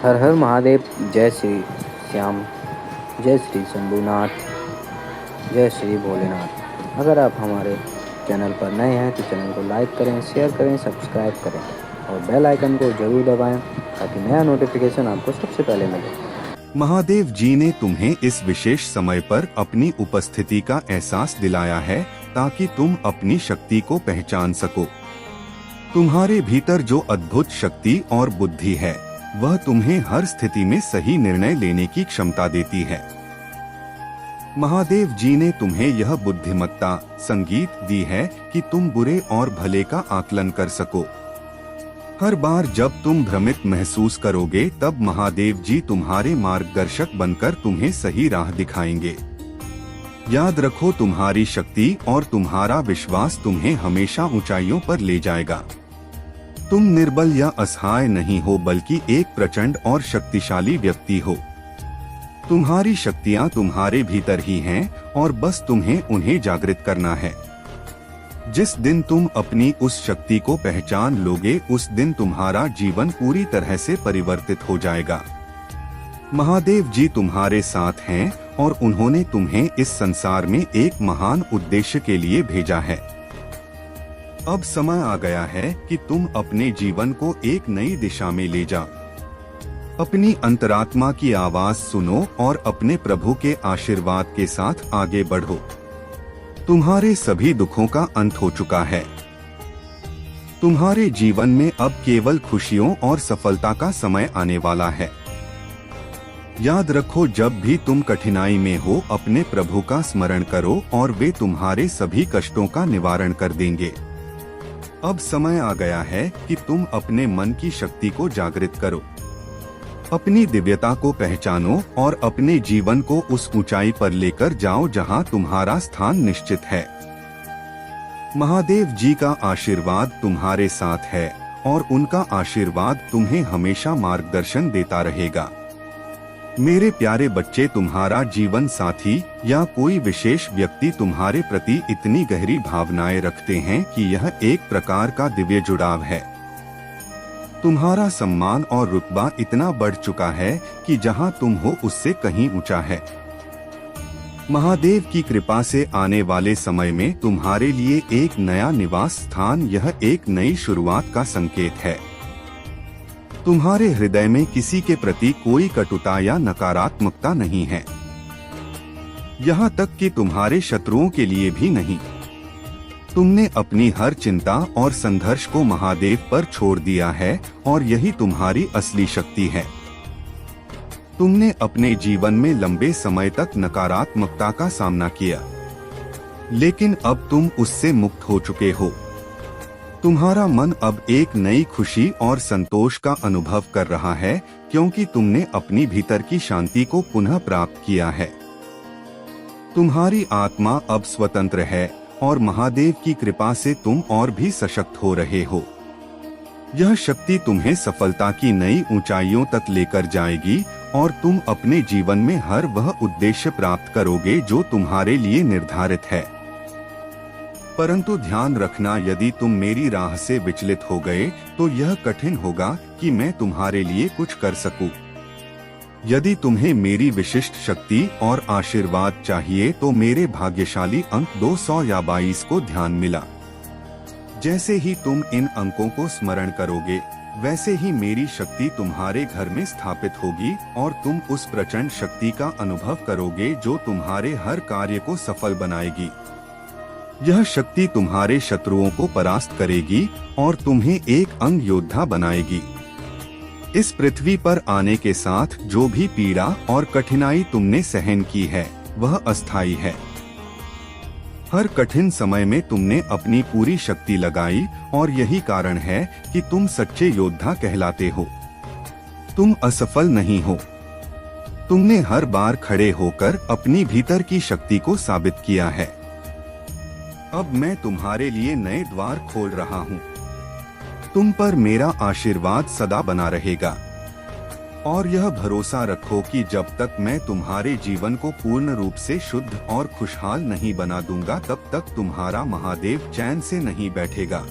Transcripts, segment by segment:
हर हर महादेव। जय श्री श्याम। जय श्री शंभुनाथ। जय श्री भोलेनाथ। अगर आप हमारे चैनल पर नए हैं तो चैनल को लाइक करें, शेयर करें, सब्सक्राइब करें और बेल आइकन को जरूर दबाएं ताकि नया नोटिफिकेशन आपको सबसे पहले मिले। महादेव जी ने तुम्हें इस विशेष समय पर अपनी उपस्थिति का एहसास दिलाया है ताकि तुम अपनी शक्ति को पहचान सको। तुम्हारे भीतर जो अद्भुत शक्ति और बुद्धि है वह तुम्हें हर स्थिति में सही निर्णय लेने की क्षमता देती है। महादेव जी ने तुम्हें यह बुद्धिमत्ता संगीत दी है कि तुम बुरे और भले का आकलन कर सको। हर बार जब तुम भ्रमित महसूस करोगे तब महादेव जी तुम्हारे मार्गदर्शक बनकर तुम्हें सही राह दिखाएंगे। याद रखो, तुम्हारी शक्ति और तुम्हारा विश्वास तुम्हें हमेशा ऊंचाइयों पर ले जाएगा। तुम निर्बल या असहाय नहीं हो बल्कि एक प्रचंड और शक्तिशाली व्यक्ति हो। तुम्हारी शक्तियां तुम्हारे भीतर ही हैं और बस तुम्हें उन्हें जागृत करना है। जिस दिन तुम अपनी उस शक्ति को पहचान लोगे उस दिन तुम्हारा जीवन पूरी तरह से परिवर्तित हो जाएगा। महादेव जी तुम्हारे साथ हैं और उन्होंने तुम्हें इस संसार में एक महान उद्देश्य के लिए भेजा है। अब समय आ गया है कि तुम अपने जीवन को एक नई दिशा में ले जाओ। अपनी अंतरात्मा की आवाज सुनो और अपने प्रभु के आशीर्वाद के साथ आगे बढ़ो। तुम्हारे सभी दुखों का अंत हो चुका है। तुम्हारे जीवन में अब केवल खुशियों और सफलता का समय आने वाला है। याद रखो, जब भी तुम कठिनाई में हो अपने प्रभु का स्मरण करो और वे तुम्हारे सभी कष्टों का निवारण कर देंगे। अब समय आ गया है कि तुम अपने मन की शक्ति को जागृत करो, अपनी दिव्यता को पहचानो और अपने जीवन को उस ऊंचाई पर लेकर जाओ जहां तुम्हारा स्थान निश्चित है। महादेव जी का आशीर्वाद तुम्हारे साथ है और उनका आशीर्वाद तुम्हें हमेशा मार्गदर्शन देता रहेगा। मेरे प्यारे बच्चे, तुम्हारा जीवन साथी या कोई विशेष व्यक्ति तुम्हारे प्रति इतनी गहरी भावनाएं रखते हैं कि यह एक प्रकार का दिव्य जुड़ाव है। तुम्हारा सम्मान और रुतबा इतना बढ़ चुका है कि जहां तुम हो उससे कहीं ऊंचा है। महादेव की कृपा से आने वाले समय में तुम्हारे लिए एक नया निवास स्थान, यह एक नई शुरुआत का संकेत है। तुम्हारे हृदय में किसी के प्रति कोई कटुता या नकारात्मकता नहीं है, यहाँ तक कि तुम्हारे शत्रुओं के लिए भी नहीं। तुमने अपनी हर चिंता और संघर्ष को महादेव पर छोड़ दिया है और यही तुम्हारी असली शक्ति है। तुमने अपने जीवन में लंबे समय तक नकारात्मकता का सामना किया, लेकिन अब तुम उससे मुक्त हो चुके हो। तुम्हारा मन अब एक नई खुशी और संतोष का अनुभव कर रहा है क्योंकि तुमने अपनी भीतर की शांति को पुनः प्राप्त किया है। तुम्हारी आत्मा अब स्वतंत्र है और महादेव की कृपा से तुम और भी सशक्त हो रहे हो। यह शक्ति तुम्हें सफलता की नई ऊंचाइयों तक लेकर जाएगी और तुम अपने जीवन में हर वह उद्देश्य प्राप्त करोगे जो तुम्हारे लिए निर्धारित है। परंतु ध्यान रखना, यदि तुम मेरी राह से विचलित हो गए तो यह कठिन होगा कि मैं तुम्हारे लिए कुछ कर सकूं। यदि तुम्हें मेरी विशिष्ट शक्ति और आशीर्वाद चाहिए तो मेरे भाग्यशाली अंक 200 या 22 को ध्यान मिला। जैसे ही तुम इन अंकों को स्मरण करोगे वैसे ही मेरी शक्ति तुम्हारे घर में स्थापित होगी और तुम उस प्रचंड शक्ति का अनुभव करोगे जो तुम्हारे हर कार्य को सफल बनाएगी। यह शक्ति तुम्हारे शत्रुओं को परास्त करेगी और तुम्हें एक अंग योद्धा बनाएगी। इस पृथ्वी पर आने के साथ जो भी पीड़ा और कठिनाई तुमने सहन की है वह अस्थायी है। हर कठिन समय में तुमने अपनी पूरी शक्ति लगाई और यही कारण है कि तुम सच्चे योद्धा कहलाते हो। तुम असफल नहीं हो। तुमने हर बार खड़े होकर अपनी भीतर की शक्ति को साबित किया है। अब मैं तुम्हारे लिए नए द्वार खोल रहा हूँ। तुम पर मेरा आशीर्वाद सदा बना रहेगा और यह भरोसा रखो कि जब तक मैं तुम्हारे जीवन को पूर्ण रूप से शुद्ध और खुशहाल नहीं बना दूंगा तब तक तुम्हारा महादेव चैन से नहीं बैठेगा।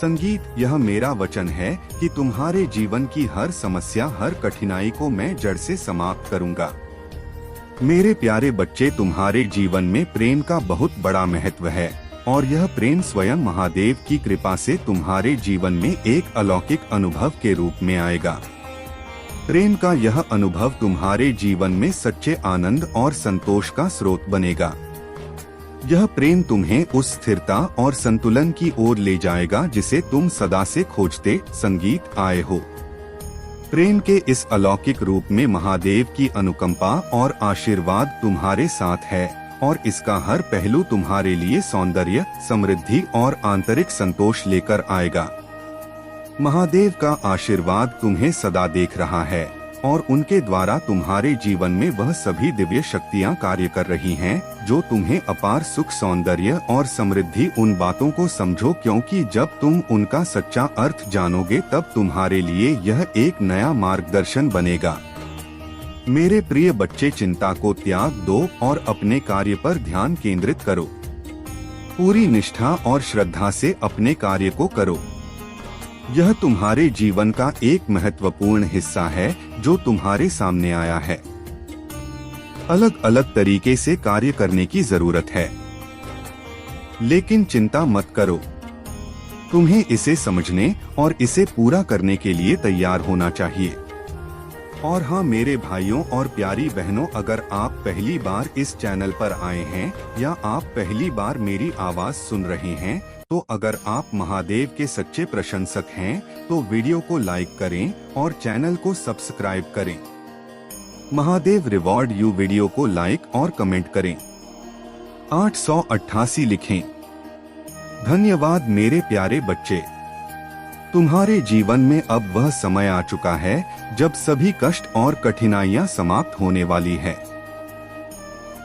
संगीत, यह मेरा वचन है कि तुम्हारे जीवन की हर समस्या, हर कठिनाई को मैं जड़ से समाप्त करूंगा। मेरे प्यारे बच्चे, तुम्हारे जीवन में प्रेम का बहुत बड़ा महत्व है और यह प्रेम स्वयं महादेव की कृपा से तुम्हारे जीवन में एक अलौकिक अनुभव के रूप में आएगा। प्रेम का यह अनुभव तुम्हारे जीवन में सच्चे आनंद और संतोष का स्रोत बनेगा। यह प्रेम तुम्हें उस स्थिरता और संतुलन की ओर ले जाएगा जिसे तुम सदा से खोजते संगीत आए हो। प्रेम के इस अलौकिक रूप में महादेव की अनुकंपा और आशीर्वाद तुम्हारे साथ है और इसका हर पहलू तुम्हारे लिए सौंदर्य, समृद्धि और आंतरिक संतोष लेकर आएगा। महादेव का आशीर्वाद तुम्हें सदा देख रहा है और उनके द्वारा तुम्हारे जीवन में वह सभी दिव्य शक्तियां कार्य कर रही हैं जो तुम्हें अपार सुख, सौंदर्य और समृद्धि। उन बातों को समझो क्योंकि जब तुम उनका सच्चा अर्थ जानोगे तब तुम्हारे लिए यह एक नया मार्गदर्शन बनेगा। मेरे प्रिय बच्चे, चिंता को त्याग दो और अपने कार्य पर ध्यान केंद्रित करो। पूरी निष्ठा और श्रद्धा से अपने कार्य को करो। यह तुम्हारे जीवन का एक महत्वपूर्ण हिस्सा है जो तुम्हारे सामने आया है। अलग अलग तरीके से कार्य करने की जरूरत है, लेकिन चिंता मत करो। तुम्हें इसे समझने और इसे पूरा करने के लिए तैयार होना चाहिए। और हाँ मेरे भाइयों और प्यारी बहनों, अगर आप पहली बार इस चैनल पर आए हैं या आप पहली बार मेरी आवाज सुन रहे हैं तो अगर आप महादेव के सच्चे प्रशंसक हैं तो वीडियो को लाइक करें और चैनल को सब्सक्राइब करें। महादेव रिवॉर्ड यू वीडियो को लाइक और कमेंट करें। 888 लिखें। धन्यवाद मेरे प्यारे बच्चे। तुम्हारे जीवन में अब वह समय आ चुका है जब सभी कष्ट और कठिनाइयां समाप्त होने वाली है।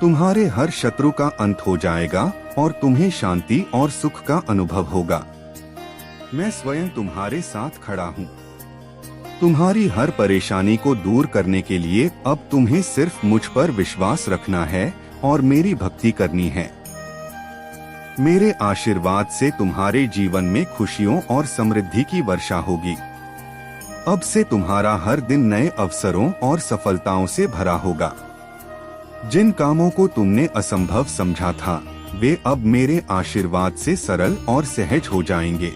तुम्हारे हर शत्रु का अंत हो जाएगा और तुम्हें शांति और सुख का अनुभव होगा। मैं स्वयं तुम्हारे साथ खड़ा हूँ। तुम्हारी हर परेशानी को दूर करने के लिए अब तुम्हें सिर्फ मुझ पर विश्वास रखना है और मेरी भक्ति करनी है। मेरे आशीर्वाद से तुम्हारे जीवन में खुशियों और समृद्धि की वर्षा होगी। अब से तुम्हारा हर दिन नए अवसरों और सफलताओं से भरा होगा। जिन कामों को तुमने असंभव समझा था वे अब मेरे आशीर्वाद से सरल और सहज हो जाएंगे।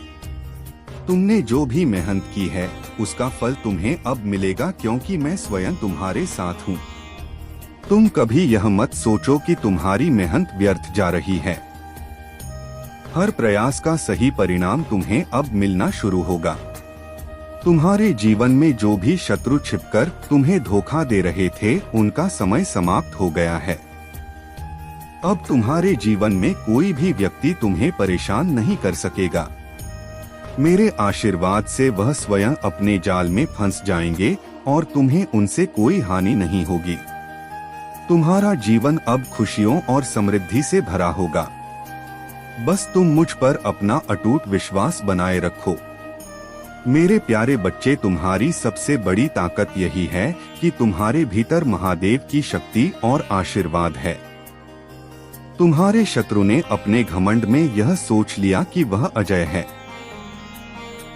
तुमने जो भी मेहनत की है उसका फल तुम्हें अब मिलेगा क्योंकि मैं स्वयं तुम्हारे साथ हूँ। तुम कभी यह मत सोचो कि तुम्हारी मेहनत व्यर्थ जा रही है। हर प्रयास का सही परिणाम तुम्हें अब मिलना शुरू होगा। तुम्हारे जीवन में जो भी शत्रु छिपकर तुम्हें धोखा दे रहे थे उनका समय समाप्त हो गया है। अब तुम्हारे जीवन में कोई भी व्यक्ति तुम्हें परेशान नहीं कर सकेगा। मेरे आशीर्वाद से वह स्वयं अपने जाल में फंस जाएंगे और तुम्हें उनसे कोई हानि नहीं होगी। तुम्हारा जीवन अब खुशियों और समृद्धि से भरा होगा। बस तुम मुझ पर अपना अटूट विश्वास बनाए रखो। मेरे प्यारे बच्चे, तुम्हारी सबसे बड़ी ताकत यही है कि तुम्हारे भीतर महादेव की शक्ति और आशीर्वाद है। तुम्हारे शत्रु ने अपने घमंड में यह सोच लिया कि वह अजय है,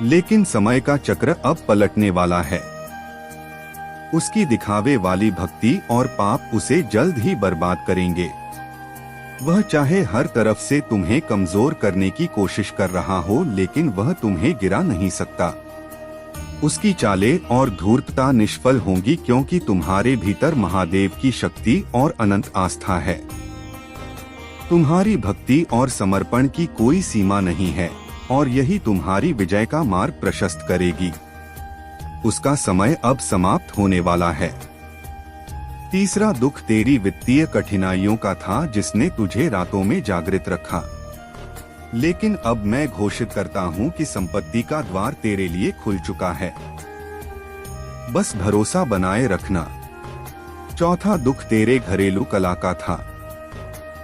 लेकिन समय का चक्र अब पलटने वाला है। उसकी दिखावे वाली भक्ति और पाप उसे जल्द ही बर्बाद करेंगे। वह चाहे हर तरफ से तुम्हें कमजोर करने की कोशिश कर रहा हो, लेकिन वह तुम्हें गिरा नहीं सकता। उसकी चालें और धूर्तता निष्फल होंगी क्योंकि तुम्हारे भीतर महादेव की शक्ति और अनंत आस्था है। तुम्हारी भक्ति और समर्पण की कोई सीमा नहीं है और यही तुम्हारी विजय का मार्ग प्रशस्त करेगी। उसका समय अब समाप्त होने वाला है। तीसरा दुख तेरी वित्तीय कठिनाइयों का था जिसने तुझे रातों में जागृत रखा, लेकिन अब मैं घोषित करता हूँ कि संपत्ति का द्वार तेरे लिए खुल चुका है। बस भरोसा बनाए रखना। चौथा दुख तेरे घरेलू कला का था,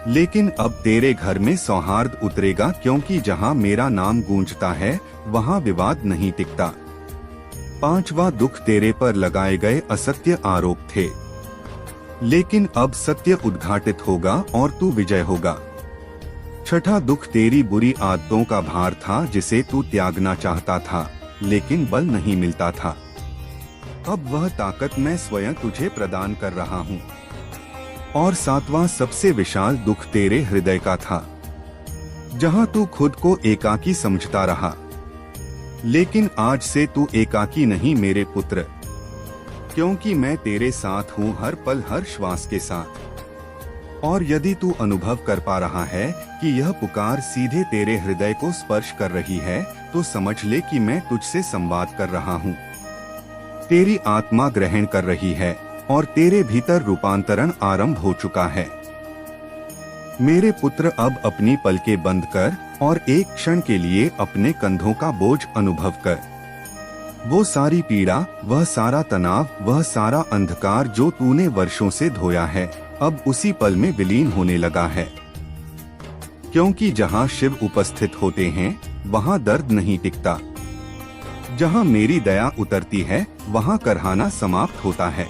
लेकिन अब तेरे घर में सौहार्द उतरेगा क्योंकि जहाँ मेरा नाम गूंजता है वहाँ विवाद नहीं टिकता। पांचवा दुख तेरे पर लगाए गए असत्य आरोप थे, लेकिन अब सत्य उद्घाटित होगा और तू विजय होगा। छठा दुख तेरी बुरी आदतों का भार था जिसे तू त्यागना चाहता था लेकिन बल नहीं मिलता था। अब वह ताकत मैं स्वयं तुझे प्रदान कर रहा हूँ। और सातवां सबसे विशाल दुख तेरे हृदय का था, जहाँ तू खुद को एकाकी समझता रहा। लेकिन आज से तू एकाकी नहीं मेरे पुत्र, क्योंकि मैं तेरे साथ हूँ हर पल हर श्वास के साथ। और यदि तू अनुभव कर पा रहा है कि यह पुकार सीधे तेरे हृदय को स्पर्श कर रही है, तो समझ ले कि मैं तुझसे संवाद कर रहा हूँ। तेरी आत्मा ग्रहण कर रही है और तेरे भीतर रूपांतरण आरंभ हो चुका है। मेरे पुत्र, अब अपनी पलकें बंद कर और एक क्षण के लिए अपने कंधों का बोझ अनुभव कर। वो सारी पीड़ा, वह सारा तनाव, वह सारा अंधकार जो तूने वर्षों से धोया है, अब उसी पल में विलीन होने लगा है। क्योंकि जहाँ शिव उपस्थित होते हैं वहाँ दर्द नहीं टिकता। जहाँ मेरी दया उतरती है वहाँ करहाना समाप्त होता है।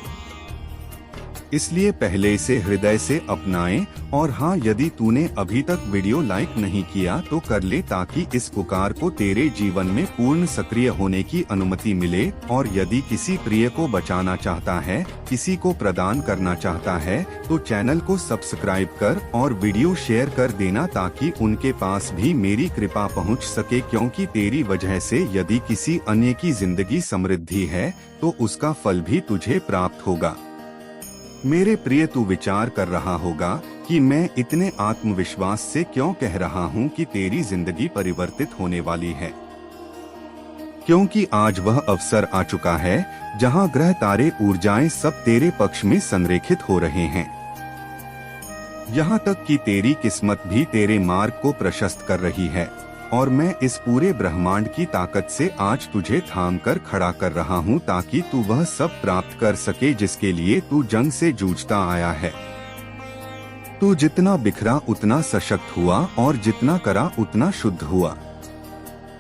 इसलिए पहले इसे हृदय से अपनाएं। और हाँ, यदि तूने अभी तक वीडियो लाइक नहीं किया तो कर ले, ताकि इस पुकार को तेरे जीवन में पूर्ण सक्रिय होने की अनुमति मिले। और यदि किसी प्रिय को बचाना चाहता है, किसी को प्रदान करना चाहता है, तो चैनल को सब्सक्राइब कर और वीडियो शेयर कर देना, ताकि उनके पास भी मेरी कृपा पहुंच सके। क्योंकि तेरी वजह से यदि किसी अन्य की जिंदगी समृद्धि है तो उसका फल भी तुझे प्राप्त होगा। मेरे प्रिय, तू विचार कर रहा होगा कि मैं इतने आत्मविश्वास से क्यों कह रहा हूँ कि तेरी जिंदगी परिवर्तित होने वाली है। क्योंकि आज वह अवसर आ चुका है जहाँ ग्रह तारे ऊर्जाएं सब तेरे पक्ष में संरेखित हो रहे हैं। यहाँ तक कि तेरी किस्मत भी तेरे मार्ग को प्रशस्त कर रही है। और मैं इस पूरे ब्रह्मांड की ताकत से आज तुझे थाम कर खड़ा कर रहा हूँ, ताकि तू वह सब प्राप्त कर सके जिसके लिए तू जंग से जूझता आया है। तू जितना बिखरा उतना सशक्त हुआ और जितना करा उतना शुद्ध हुआ।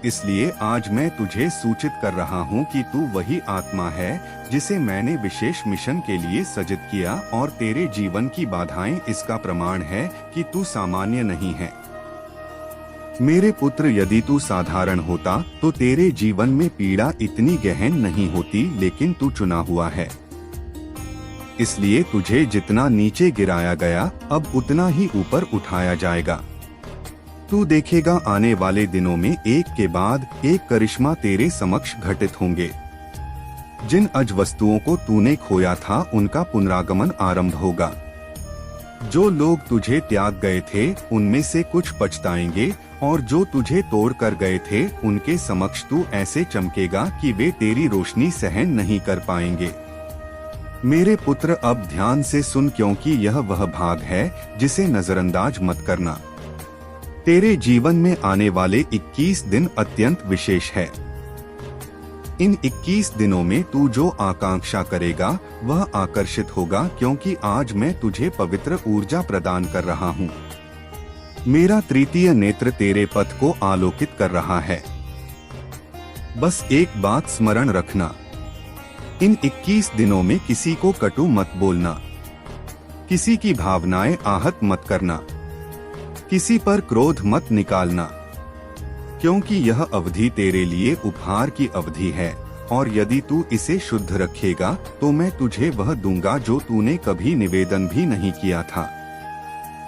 इसलिए आज मैं तुझे सूचित कर रहा हूँ कि तू वही आत्मा है जिसे मैंने विशेष मिशन के लिए सृजित किया। और तेरे जीवन की बाधाएं इसका प्रमाण है कि तू सामान्य नहीं है। मेरे पुत्र, यदि तू साधारण होता तो तेरे जीवन में पीड़ा इतनी गहन नहीं होती, लेकिन तू चुना हुआ है। इसलिए तुझे जितना नीचे गिराया गया, अब उतना ही ऊपर उठाया जाएगा। तू देखेगा आने वाले दिनों में एक के बाद एक करिश्मा तेरे समक्ष घटित होंगे। जिन अज वस्तुओं को तूने खोया था उनका पुनरागमन आरंभ होगा। जो लोग तुझे त्याग गए थे उनमें से कुछ पछताएंगे, और जो तुझे तोड़ कर गए थे उनके समक्ष तू ऐसे चमकेगा कि वे तेरी रोशनी सहन नहीं कर पाएंगे। मेरे पुत्र, अब ध्यान से सुन, क्योंकि यह वह भाग है जिसे नजरअंदाज मत करना। तेरे जीवन में आने वाले 21 दिन अत्यंत विशेष है। इन 21 दिनों में तू जो आकांक्षा करेगा वह आकर्षित होगा, क्योंकि आज मैं तुझे पवित्र ऊर्जा प्रदान कर रहा हूँ। मेरा तृतीय नेत्र तेरे पथ को आलोकित कर रहा है। बस एक बात स्मरण रखना, इन 21 दिनों में किसी को कटु मत बोलना, किसी की भावनाएं आहत मत करना, किसी पर क्रोध मत निकालना, क्योंकि यह अवधि तेरे लिए उपहार की अवधि है। और यदि तू इसे शुद्ध रखेगा तो मैं तुझे वह दूंगा जो तूने कभी निवेदन भी नहीं किया था।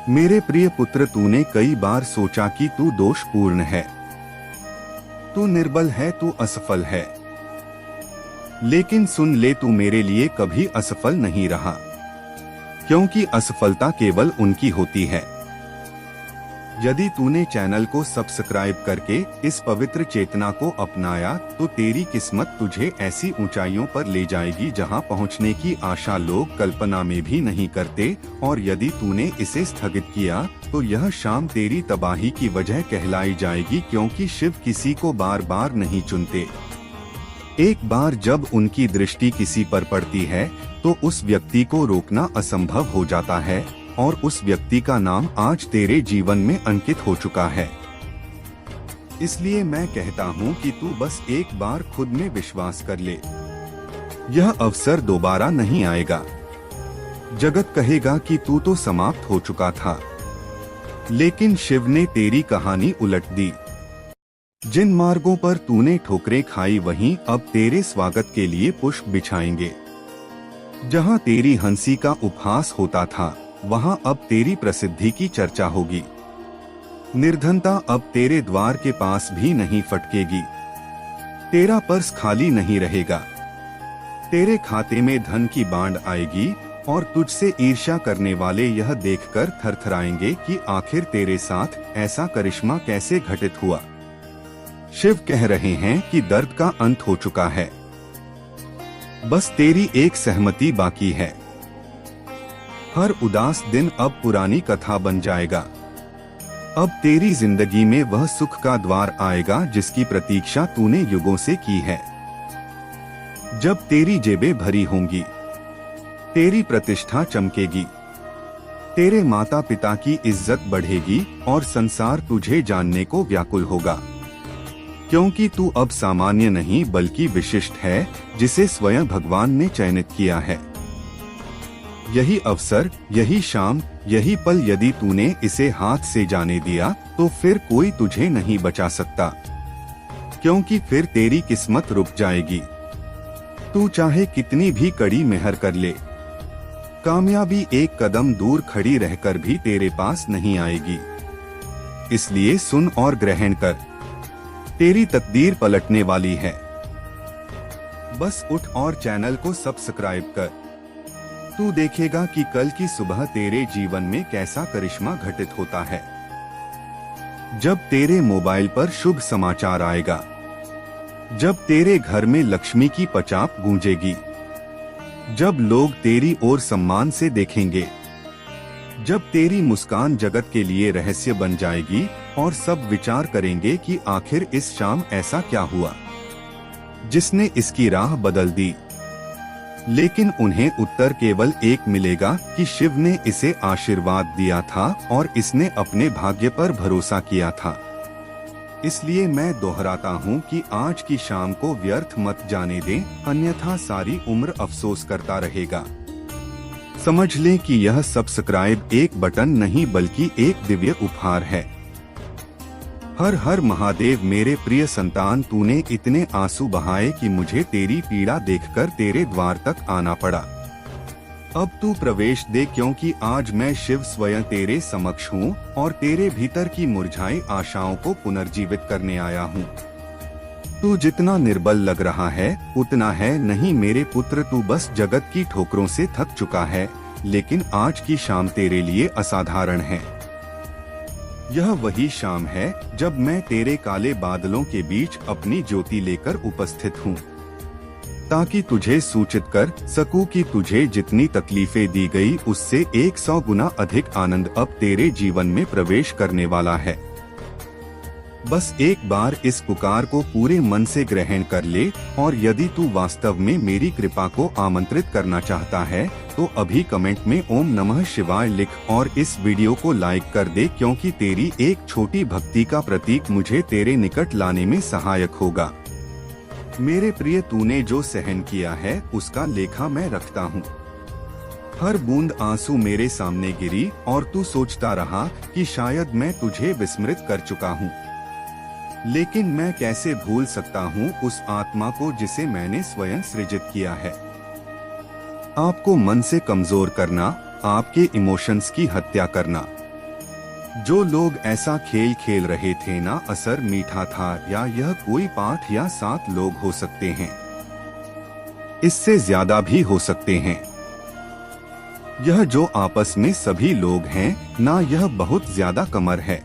मेरे प्रिय पुत्र, तूने कई बार सोचा कि तू दोषपूर्ण है, तू निर्बल है, तू असफल है। लेकिन सुन ले, तू मेरे लिए कभी असफल नहीं रहा, क्योंकि असफलता केवल उनकी होती है। यदि तूने चैनल को सब्सक्राइब करके इस पवित्र चेतना को अपनाया तो तेरी किस्मत तुझे ऐसी ऊंचाइयों पर ले जाएगी जहां पहुंचने की आशा लोग कल्पना में भी नहीं करते। और यदि तूने इसे स्थगित किया तो यह शाम तेरी तबाही की वजह कहलाई जाएगी, क्योंकि शिव किसी को बार बार नहीं चुनते। एक बार जब उनकी दृष्टि किसी पर पड़ती है तो उस व्यक्ति को रोकना असंभव हो जाता है। और उस व्यक्ति का नाम आज तेरे जीवन में अंकित हो चुका है। इसलिए मैं कहता हूँ कि तू बस एक बार खुद में विश्वास कर ले, यह अवसर दोबारा नहीं आएगा। जगत कहेगा कि तू तो समाप्त हो चुका था, लेकिन शिव ने तेरी कहानी उलट दी। जिन मार्गों पर तूने ठोकरें खाई वहीं अब तेरे स्वागत के लिए पुष्प बिछाएंगे। जहां तेरी हंसी का उपहास होता था वहां अब तेरी प्रसिद्धि की चर्चा होगी। निर्धनता अब तेरे द्वार के पास भी नहीं फटकेगी। तेरा पर्स खाली नहीं रहेगा। तेरे खाते में धन की बाढ़ आएगी और तुझसे ईर्ष्या करने वाले यह देखकर थरथराएंगे कि आखिर तेरे साथ ऐसा करिश्मा कैसे घटित हुआ। शिव कह रहे हैं कि दर्द का अंत हो चुका है, बस तेरी एक सहमति बाकी है। हर उदास दिन अब पुरानी कथा बन जाएगा। अब तेरी जिंदगी में वह सुख का द्वार आएगा जिसकी प्रतीक्षा तूने युगों से की है। जब तेरी जेबें भरी होंगी, तेरी प्रतिष्ठा चमकेगी, तेरे माता पिता की इज्जत बढ़ेगी और संसार तुझे जानने को व्याकुल होगा, क्योंकि तू अब सामान्य नहीं बल्कि विशिष्ट है, जिसे स्वयं भगवान ने चयनित किया है। यही अवसर, यही शाम, यही पल यदि तूने इसे हाथ से जाने दिया तो फिर कोई तुझे नहीं बचा सकता, क्योंकि फिर तेरी किस्मत रुक जाएगी। तू चाहे कितनी भी कड़ी मेहनत कर ले, कामयाबी एक कदम दूर खड़ी रहकर भी तेरे पास नहीं आएगी। इसलिए सुन और ग्रहण कर, तेरी तकदीर पलटने वाली है। बस उठ और चैनल को सब्सक्राइब कर। तू देखेगा कि कल की सुबह तेरे जीवन में कैसा करिश्मा घटित होता है। जब तेरे मोबाइल पर शुभ समाचार आएगा, जब तेरे घर में लक्ष्मी की पचाप गूंजेगी, जब लोग तेरी ओर सम्मान से देखेंगे, जब तेरी मुस्कान जगत के लिए रहस्य बन जाएगी और सब विचार करेंगे कि आखिर इस शाम ऐसा क्या हुआ जिसने इसकी राह बदल दी। लेकिन उन्हें उत्तर केवल एक मिलेगा कि शिव ने इसे आशीर्वाद दिया था और इसने अपने भाग्य पर भरोसा किया था। इसलिए मैं दोहराता हूँ कि आज की शाम को व्यर्थ मत जाने दें, अन्यथा सारी उम्र अफसोस करता रहेगा। समझ लें कि यह सब्सक्राइब एक बटन नहीं बल्कि एक दिव्य उपहार है। हर हर महादेव मेरे प्रिय संतान, तूने इतने आंसू बहाए कि मुझे तेरी पीड़ा देखकर तेरे द्वार तक आना पड़ा। अब तू प्रवेश दे, क्योंकि आज मैं शिव स्वयं तेरे समक्ष हूँ और तेरे भीतर की मुरझाई आशाओं को पुनर्जीवित करने आया हूँ। तू जितना निर्बल लग रहा है उतना है नहीं मेरे पुत्र। तू बस जगत की ठोकरों से थक चुका है, लेकिन आज की शाम तेरे लिए असाधारण है। यह वही शाम है जब मैं तेरे काले बादलों के बीच अपनी ज्योति लेकर उपस्थित हूँ, ताकि तुझे सूचित कर सकूं कि तुझे जितनी तकलीफें दी गई उससे 100 गुना अधिक आनंद अब तेरे जीवन में प्रवेश करने वाला है। बस एक बार इस पुकार को पूरे मन से ग्रहण कर ले, और यदि तू वास्तव में मेरी कृपा को आमंत्रित करना चाहता है तो अभी कमेंट में ओम नमः शिवाय लिख और इस वीडियो को लाइक कर दे, क्योंकि तेरी एक छोटी भक्ति का प्रतीक मुझे तेरे निकट लाने में सहायक होगा। मेरे प्रिय, तूने जो सहन किया है उसका लेखा मैं रखता हूँ। हर बूंद आंसू मेरे सामने गिरी और तू सोचता रहा कि शायद मैं तुझे विस्मृत कर चुका हूँ, लेकिन मैं कैसे भूल सकता हूँ उस आत्मा को जिसे मैंने स्वयं सृजित किया है। आपको मन से कमजोर करना, आपके इमोशंस की हत्या करना। जो लोग ऐसा खेल खेल रहे थे ना, असर मीठा था या यह कोई 5 या 7 लोग हो सकते हैं, इससे ज्यादा भी हो सकते हैं। यह जो आपस में सभी लोग हैं ना, यह बहुत ज्यादा कमर है।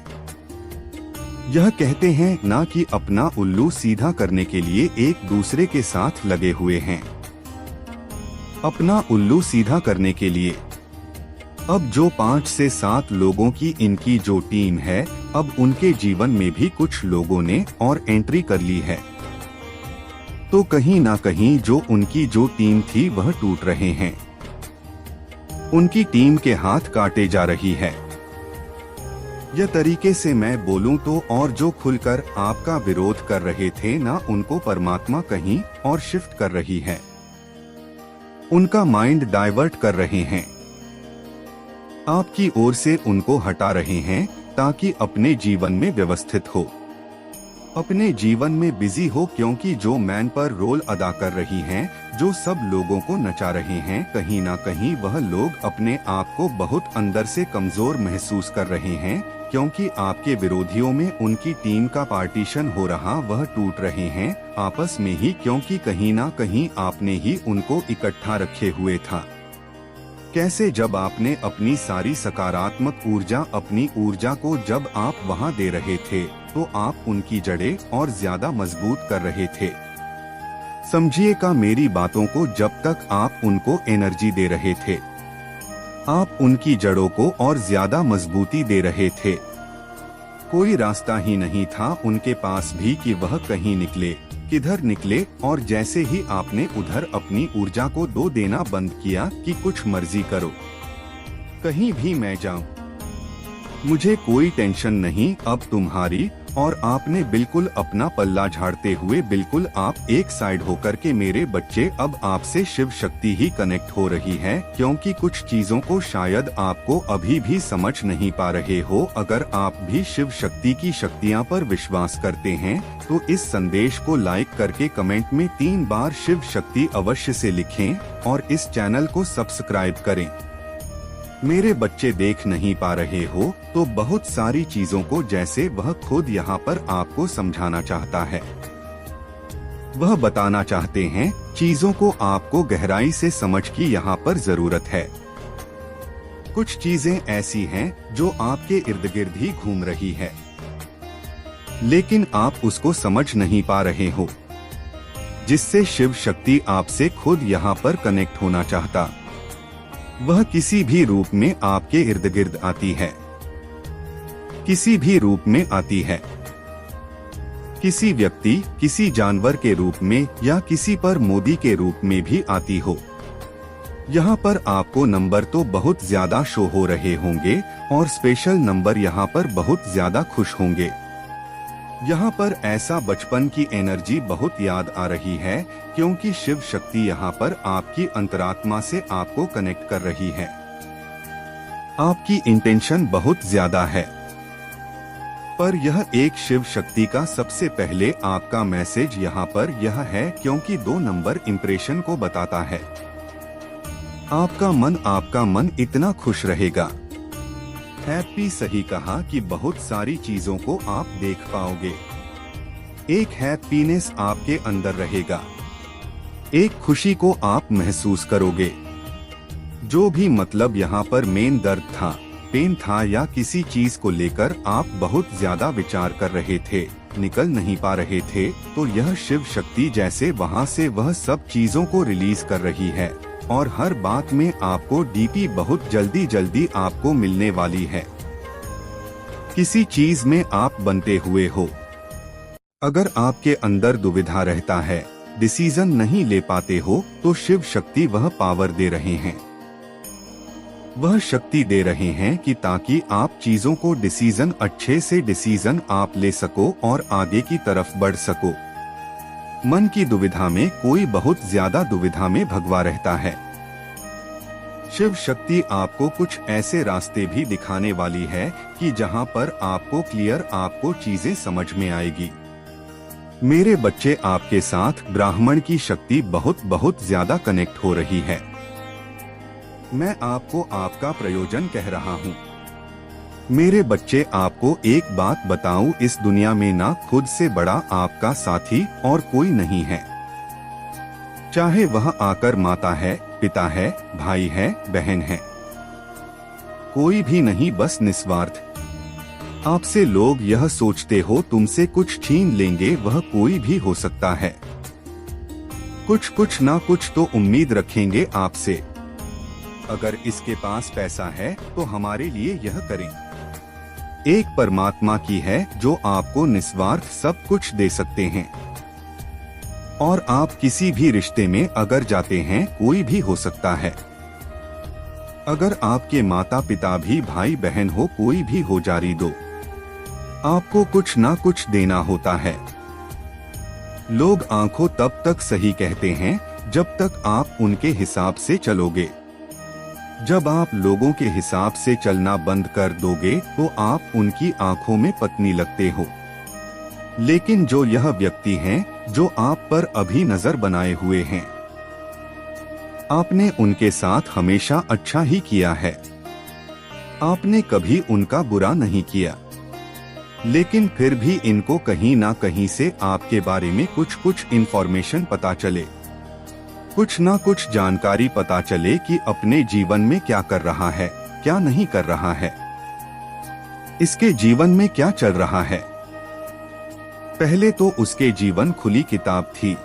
यह कहते हैं ना कि अपना उल्लू सीधा करने के लिए एक दूसरे के साथ लगे हुए हैं। अपना उल्लू सीधा करने के लिए अब जो 5 से 7 लोगों की इनकी जो टीम है, अब उनके जीवन में भी कुछ लोगों ने और एंट्री कर ली है। तो कहीं ना कहीं जो उनकी जो टीम थी वह टूट रहे हैं, उनकी टीम के हाथ काटे जा रही है। यह तरीके से मैं बोलूं तो, और जो खुलकर आपका विरोध कर रहे थे ना, उनको परमात्मा कहीं और शिफ्ट कर रही है, उनका माइंड डाइवर्ट कर रहे हैं, आपकी ओर से उनको हटा रहे हैं, ताकि अपने जीवन में व्यवस्थित हो, अपने जीवन में बिजी हो, क्योंकि जो मैन पर रोल अदा कर रही हैं, जो सब लोगों को नचा रहे हैं, कहीं ना कहीं वह लोग अपने आप को बहुत अंदर से कमजोर महसूस कर रहे हैं, क्योंकि आपके विरोधियों में उनकी टीम का पार्टीशन हो रहा, वह टूट रहे हैं आपस में ही, क्योंकि कहीं ना कहीं आपने ही उनको इकट्ठा रखे हुए था। कैसे जब आपने अपनी सारी सकारात्मक ऊर्जा, अपनी ऊर्जा को जब आप वहां दे रहे थे, तो आप उनकी जड़ें और ज्यादा मजबूत कर रहे थे। समझिएगा मेरी बातों को, जब तक आप उनको एनर्जी दे रहे थे, आप उनकी जड़ों को और ज्यादा मजबूती दे रहे थे। कोई रास्ता ही नहीं था उनके पास भी कि वह कहीं निकले, किधर निकले, और जैसे ही आपने उधर अपनी ऊर्जा को दो देना बंद किया कि कुछ मर्जी करो, कहीं भी मैं जाऊं, मुझे कोई टेंशन नहीं अब तुम्हारी, और आपने बिल्कुल अपना पल्ला झाड़ते हुए बिल्कुल आप एक साइड होकर के, मेरे बच्चे अब आपसे शिव शक्ति ही कनेक्ट हो रही है, क्योंकि कुछ चीजों को शायद आपको अभी भी समझ नहीं पा रहे हो। अगर आप भी शिव शक्ति की शक्तियां पर विश्वास करते हैं तो इस संदेश को लाइक करके कमेंट में 3 बार शिव शक्ति अवश्य से लिखें और इस चैनल को सब्सक्राइब करें। मेरे बच्चे देख नहीं पा रहे हो तो बहुत सारी चीजों को जैसे वह खुद यहाँ पर आपको समझाना चाहता है, वह बताना चाहते हैं चीजों को आपको गहराई से समझ की यहाँ पर जरूरत है। कुछ चीजें ऐसी हैं जो आपके इर्द गिर्द ही घूम रही है, लेकिन आप उसको समझ नहीं पा रहे हो, जिससे शिव शक्ति आपसे खुद यहाँ पर कनेक्ट होना चाहता। वह किसी भी रूप में आपके इर्द गिर्द आती है, किसी भी रूप में आती है, किसी व्यक्ति, किसी जानवर के रूप में या किसी पर मोदी के रूप में भी आती हो। यहाँ पर आपको नंबर तो बहुत ज्यादा शो हो रहे होंगे और स्पेशल नंबर यहाँ पर बहुत ज्यादा खुश होंगे। यहाँ पर ऐसा बचपन की एनर्जी बहुत याद आ रही है, क्योंकि शिव शक्ति यहाँ पर आपकी अंतरात्मा से आपको कनेक्ट कर रही है। आपकी इंटेंशन बहुत ज्यादा है, पर यह एक शिव शक्ति का सबसे पहले आपका मैसेज यहाँ पर यह है, क्योंकि 2 नंबर इंप्रेशन को बताता है। आपका मन इतना खुश रहेगा, हैप्पी सही कहा कि बहुत सारी चीजों को आप देख पाओगे। एक हैप्पीनेस आपके अंदर रहेगा, एक खुशी को आप महसूस करोगे। जो भी मतलब यहाँ पर मेन दर्द था, पेन था, या किसी चीज को लेकर आप बहुत ज्यादा विचार कर रहे थे, निकल नहीं पा रहे थे, तो यह शिव शक्ति जैसे वहाँ से वह सब चीजों को रिलीज कर रही है, और हर बात में आपको डीपी बहुत जल्दी आपको मिलने वाली है। किसी चीज में आप बनते हुए हो, अगर आपके अंदर दुविधा रहता है, डिसीजन नहीं ले पाते हो, तो शिव शक्ति वह पावर दे रहे हैं, वह शक्ति दे रहे हैं कि ताकि आप चीजों को डिसीजन अच्छे से डिसीजन आप ले सको और आगे की तरफ बढ़ सको। मन की दुविधा में कोई बहुत ज्यादा दुविधा में भगवा रहता है। शिव शक्ति आपको कुछ ऐसे रास्ते भी दिखाने वाली है कि जहां पर आपको क्लियर आपको चीजें समझ में आएगी। मेरे बच्चे, आपके साथ ब्राह्मण की शक्ति बहुत ज्यादा कनेक्ट हो रही है। मैं आपको आपका प्रयोजन कह रहा हूँ। मेरे बच्चे, आपको एक बात बताऊं, इस दुनिया में ना खुद से बड़ा आपका साथी और कोई नहीं है। चाहे वह आकर माता है, पिता है, भाई है, बहन है, कोई भी नहीं, बस निस्वार्थ। आपसे लोग यह सोचते हो तुमसे कुछ छीन लेंगे, वह कोई भी हो सकता है। कुछ ना कुछ तो उम्मीद रखेंगे आपसे। अगर इसके पास पैसा है तो हमारे लिए यह करें। एक परमात्मा की है जो आपको निस्वार्थ सब कुछ दे सकते हैं। और आप किसी भी रिश्ते में अगर जाते हैं, कोई भी हो सकता है। अगर आपके माता पिता भी भाई बहन हो, कोई भी हो, जारी दो, आपको कुछ ना कुछ देना होता है। लोग आंखों तब तक सही कहते हैं जब तक आप उनके हिसाब से चलोगे। जब आप लोगों के हिसाब से चलना बंद कर दोगे तो आप उनकी आंखों में पत्नी लगते हो। लेकिन जो यह व्यक्ति हैं जो आप पर अभी नजर बनाए हुए हैं, आपने उनके साथ हमेशा अच्छा ही किया है। आपने कभी उनका बुरा नहीं किया, लेकिन फिर भी इनको कहीं ना कहीं से आपके बारे में कुछ इंफॉर्मेशन पता चले, कुछ ना कुछ जानकारी पता चले कि अपने जीवन में क्या कर रहा है, क्या नहीं कर रहा है, इसके जीवन में क्या चल रहा है। पहले तो उसके जीवन खुली किताब थी।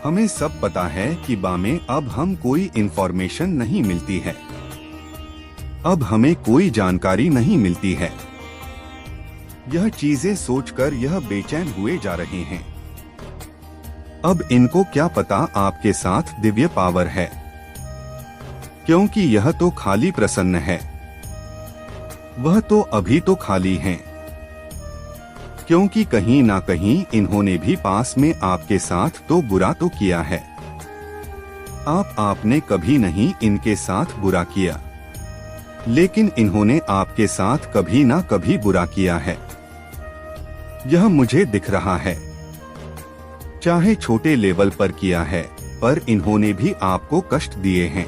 हमें सब पता है कि बामें अब हम कोई इंफॉर्मेशन नहीं मिलती है, अब हमें कोई जानकारी नहीं मिलती है। यह चीजें सोचकर यह बेचैन हुए जा रहे हैं। अब इनको क्या पता आपके साथ दिव्य पावर है, क्योंकि यह तो खाली प्रसन्न है, वह तो अभी तो खाली हैं, क्योंकि कहीं ना कहीं इन्होंने भी पास में आपके साथ तो बुरा तो किया है। आपने कभी नहीं इनके साथ बुरा किया, लेकिन इन्होंने आपके साथ कभी ना कभी बुरा किया है। यह मुझे दिख रहा है, चाहे छोटे लेवल पर किया है, पर इन्होंने भी आपको कष्ट दिए हैं,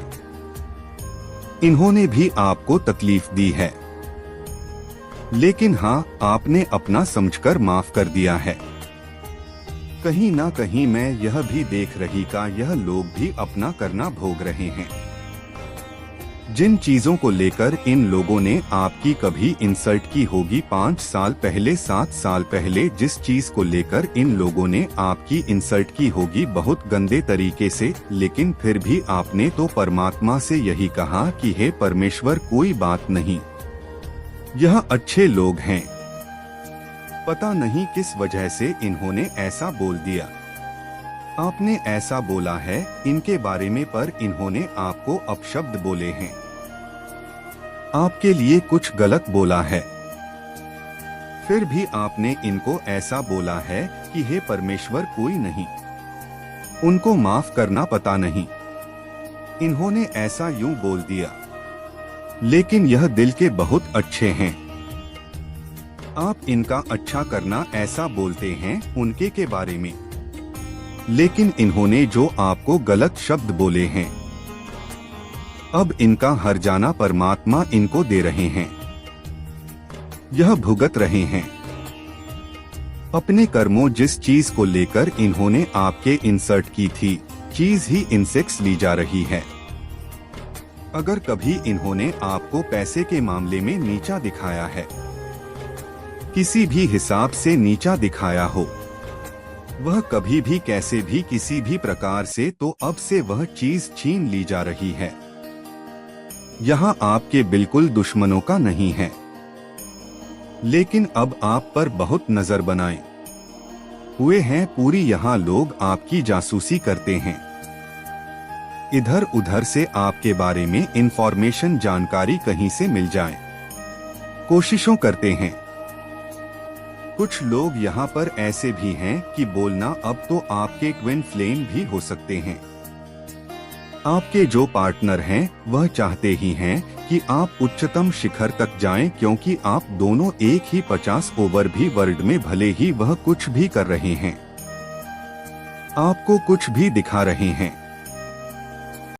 इन्होंने भी आपको तकलीफ दी है। लेकिन हाँ, आपने अपना समझकर माफ कर दिया है। कहीं ना कहीं मैं यह भी देख रही का यह लोग भी अपना करना भोग रहे हैं। जिन चीजों को लेकर इन लोगों ने आपकी कभी इंसल्ट की होगी 5 साल पहले, 7 साल पहले, जिस चीज को लेकर इन लोगों ने आपकी इंसल्ट की होगी बहुत गंदे तरीके से, लेकिन फिर भी आपने तो परमात्मा से यही कहा कि हे परमेश्वर कोई बात नहीं, यह अच्छे लोग हैं। पता नहीं किस वजह से इन्होंने ऐसा बोल दिया। आपने ऐसा बोला है इनके बारे में, पर इन्होंने आपको अपशब्द बोले हैं, आपके लिए कुछ गलत बोला है, फिर भी आपने इनको ऐसा बोला है कि हे परमेश्वर कोई नहीं, उनको माफ करना पता नहीं। इन्होंने ऐसा यूं बोल दिया, लेकिन यह दिल के बहुत अच्छे हैं। आप इनका अच्छा करना ऐसा बोलते हैं उनके के बारे में, लेकिन इन्होंने जो आपको गलत शब्द बोले हैं, अब इनका हर जाना परमात्मा इनको दे रहे हैं। यह भुगत रहे हैं अपने कर्मों। जिस चीज को लेकर इन्होंने आपके इंसर्ट की थी, चीज ही इनसेक्स ली जा रही है। अगर कभी इन्होंने आपको पैसे के मामले में नीचा दिखाया है, किसी भी हिसाब से नीचा दिखाया हो, वह कभी भी कैसे भी किसी भी प्रकार से, तो अब से वह चीज छीन ली जा रही है। यहाँ आपके बिल्कुल दुश्मनों का नहीं है, लेकिन अब आप पर बहुत नजर बनाए हुए हैं। पूरी यहाँ लोग आपकी जासूसी करते हैं, इधर उधर से आपके बारे में इंफॉर्मेशन जानकारी कहीं से मिल जाए, कोशिशों करते हैं। कुछ लोग यहाँ पर ऐसे भी हैं कि बोलना अब तो आपके ट्विन फ्लेम भी हो सकते हैं। आपके जो पार्टनर हैं वह चाहते ही हैं कि आप उच्चतम शिखर तक जाएं, क्योंकि आप दोनों एक ही 50 ओवर भी वर्ल्ड में भले ही वह कुछ भी कर रहे हैं, आपको कुछ भी दिखा रहे हैं,